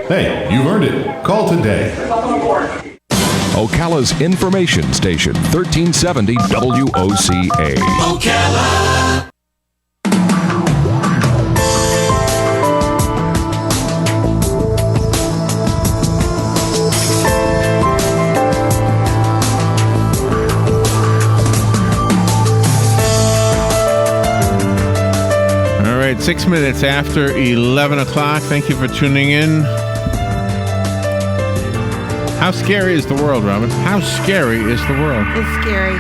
Hey, you've earned it. Call today. Ocala's information station, 1370 WOCA. Ocala. All right, 6 minutes after 11 o'clock. Thank you for tuning in. How scary is the world, Robin? How scary is the world? It's scary.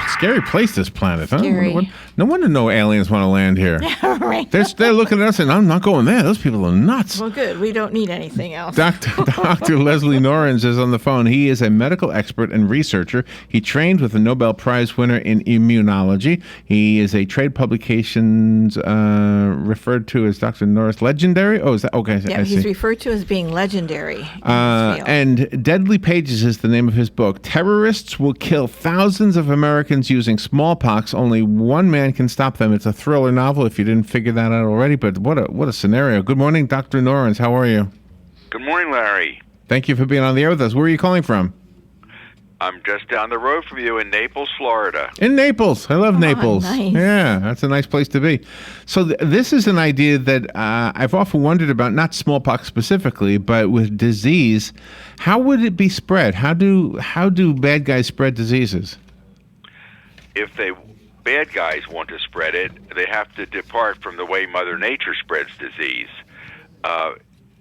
Scary place, this planet, huh? Scary. No wonder no aliens want to land here. Right. They're looking at us and I'm not going there. Those people are nuts. Well, good. We don't need anything else. Dr. Leslie Norins is on the phone. He is a medical expert and researcher. He trained with a Nobel Prize winner in immunology. He is a trade publications referred to as Dr. Norris Legendary. Oh, is that okay? Yeah, he's referred to as being legendary. And Deadly Pages is the name of his book. Terrorists will kill thousands of Americans using smallpox. Only one man can stop them. It's a thriller novel, if you didn't figure that out already. But what a scenario. Good morning, Dr. Norins. How are you? Good morning, Larry. Thank you for being on the air with us. Where are you calling from? I'm just down the road from you in Naples, Florida. In Naples. I love Naples. Nice. Yeah, that's a nice place to be. So this is an idea that I've often wondered about, not smallpox specifically, but with disease. How would it be spread? How do bad guys spread diseases? If bad guys want to spread it, they have to depart from the way Mother Nature spreads disease.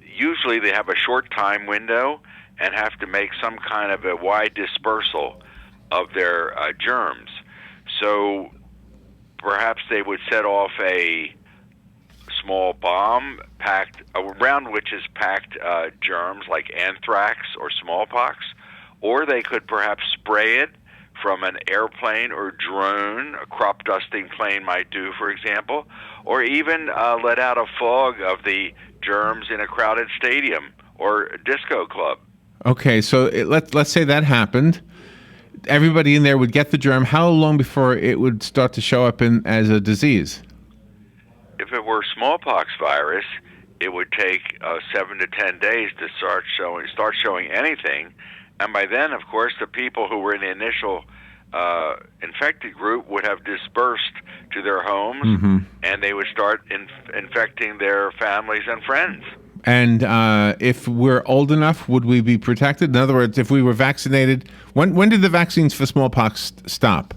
Usually they have a short time window and have to make some kind of a wide dispersal of their germs. So perhaps they would set off a small bomb packed around which is packed germs like anthrax or smallpox, or they could perhaps spray it from an airplane or drone. A crop dusting plane might do, for example, or even let out a fog of the germs in a crowded stadium or a disco club. Okay, so let's say that happened. Everybody in there would get the germ. How long before it would start to show up as a disease? If it were smallpox virus, it would take 7 to 10 days to start showing anything. And by then, of course, the people who were in the initial infected group would have dispersed to their homes, and they would start infecting their families and friends. And if we're old enough, would we be protected? In other words, if we were vaccinated, when did the vaccines for smallpox stop?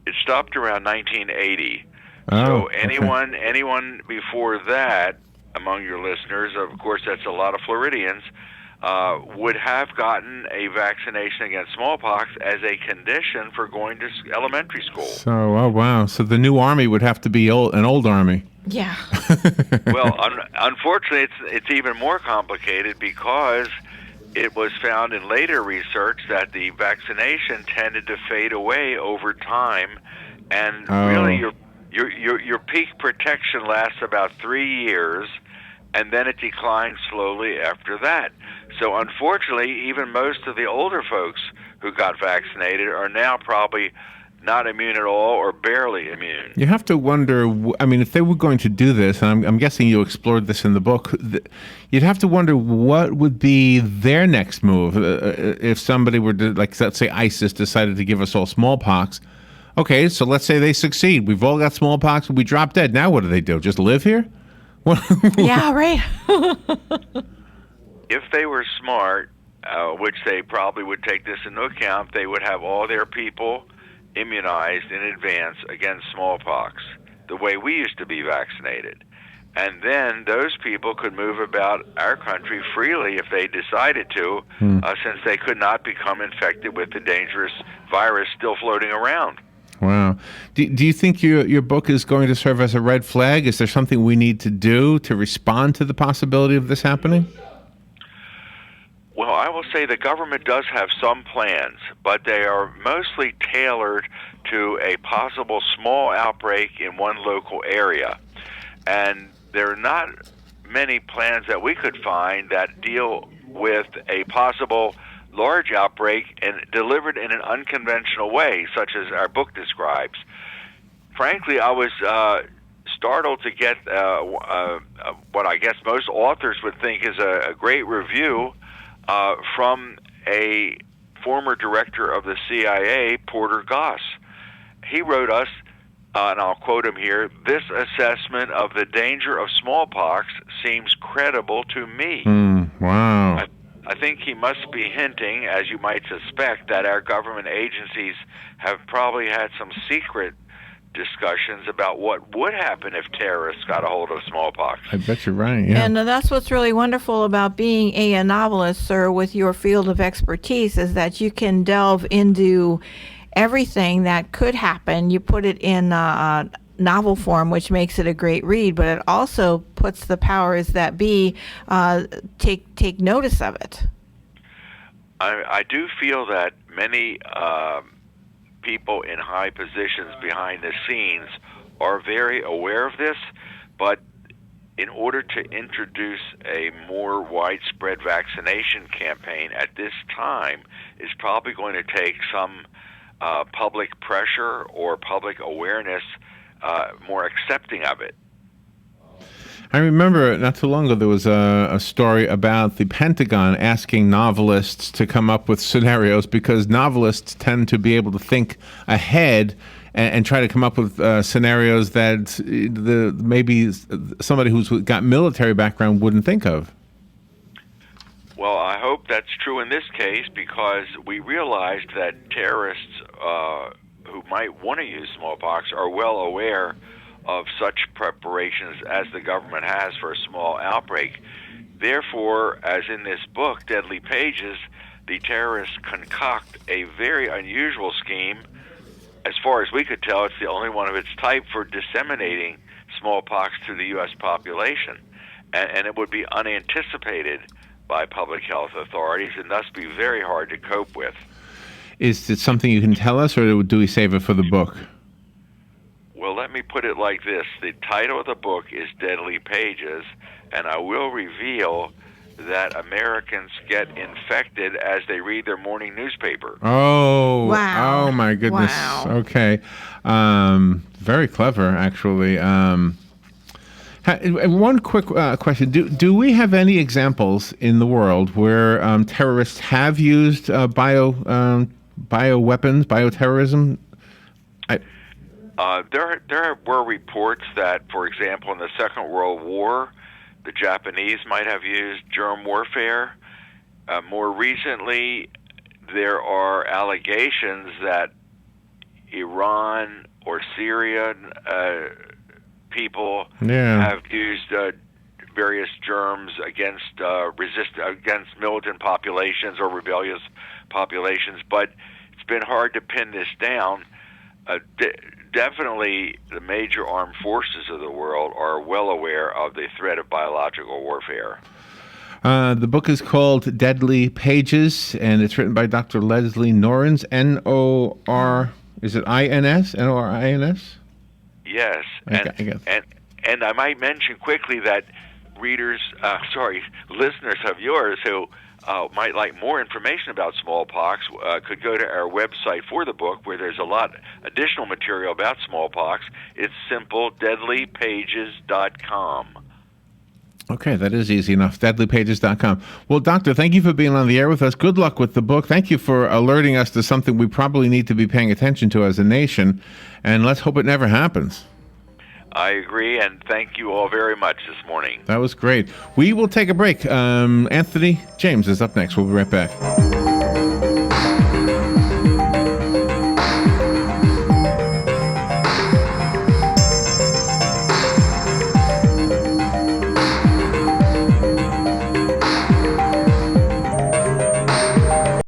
It stopped around 1980. Oh, so anyone before that, among your listeners, of course, that's a lot of Floridians, would have gotten a vaccination against smallpox as a condition for going to elementary school. So, oh wow! So the new army would have to be an old army. Yeah. Well, unfortunately, it's even more complicated because it was found in later research that the vaccination tended to fade away over time, and really your peak protection lasts about 3 years, and then it declines slowly after that. So unfortunately, even most of the older folks who got vaccinated are now probably not immune at all or barely immune. You have to wonder, I mean, if they were going to do this, and I'm guessing you explored this in the book, you'd have to wonder what would be their next move if somebody were to, like, let's say ISIS decided to give us all smallpox. Okay, so let's say they succeed. We've all got smallpox, we drop dead. Now what do? Just live here? Yeah, right. If they were smart, which they probably would take this into account, they would have all their people immunized in advance against smallpox, the way we used to be vaccinated. And then those people could move about our country freely if they decided to, since they could not become infected with the dangerous virus still floating around. Wow. Do you think your book is going to serve as a red flag? Is there something we need to do to respond to the possibility of this happening? Well, I will say the government does have some plans, but they are mostly tailored to a possible small outbreak in one local area. And there are not many plans that we could find that deal with a possible large outbreak and delivered in an unconventional way, such as our book describes. Frankly, I was startled to get what I guess most authors would think is a great review from a former director of the CIA, Porter Goss. He wrote us, and I'll quote him here, "This assessment of the danger of smallpox seems credible to me." Wow. I think he must be hinting, as you might suspect, that our government agencies have probably had some secret discussions about what would happen if terrorists got a hold of smallpox. I bet you're right, yeah. And that's what's really wonderful about being a novelist, sir, with your field of expertise, is that you can delve into everything that could happen. You put it in novel form, which makes it a great read, but it also puts the powers that be take notice of it. I do feel that many people in high positions behind the scenes are very aware of this, but in order to introduce a more widespread vaccination campaign at this time is probably going to take some public pressure or public awareness, more accepting of it. I remember not too long ago there was a story about the Pentagon asking novelists to come up with scenarios, because novelists tend to be able to think ahead and try to come up with scenarios that maybe somebody who's got military background wouldn't think of. Well, I hope that's true in this case, because we realized that terrorists who might want to use smallpox are well aware of such preparations as the government has for a small outbreak. Therefore, as in this book, Deadly Pages, the terrorists concoct a very unusual scheme. As far as we could tell, it's the only one of its type for disseminating smallpox to the U.S. population. And it would be unanticipated by public health authorities and thus be very hard to cope with. Is it something you can tell us, or do we save it for the book? Well, let me put it like this. The title of the book is Deadly Pages, and I will reveal that Americans get infected as they read their morning newspaper. Oh, wow. Oh my goodness. Wow. Okay. Very clever, actually. One quick question. Do we have any examples in the world where terrorists have used bioweapons, bioterrorism? There were reports that, for example, in the Second World War, the Japanese might have used germ warfare. More recently, there are allegations that Iran or Syrian people have used various germs against against militant populations or rebellious populations, but it's been hard to pin this down. Definitely, the major armed forces of the world are well aware of the threat of biological warfare. The book is called Deadly Pages, and it's written by Dr. Leslie Norins, N-O-R, is it I-N-S? N-O-R-I-N-S? Yes, and I might mention quickly that listeners of yours who might like more information about smallpox could go to our website for the book, where there's a lot additional material about smallpox. It's simple, deadlypages.com. Okay, that is easy enough. Deadlypages.com. Well, Doctor, thank you for being on the air with us. Good luck with the book. Thank you for alerting us to something we probably need to be paying attention to as a nation, and let's hope it never happens. I agree, and thank you all very much this morning. That was great. We will take a break. Anthony James is up next. We'll be right back.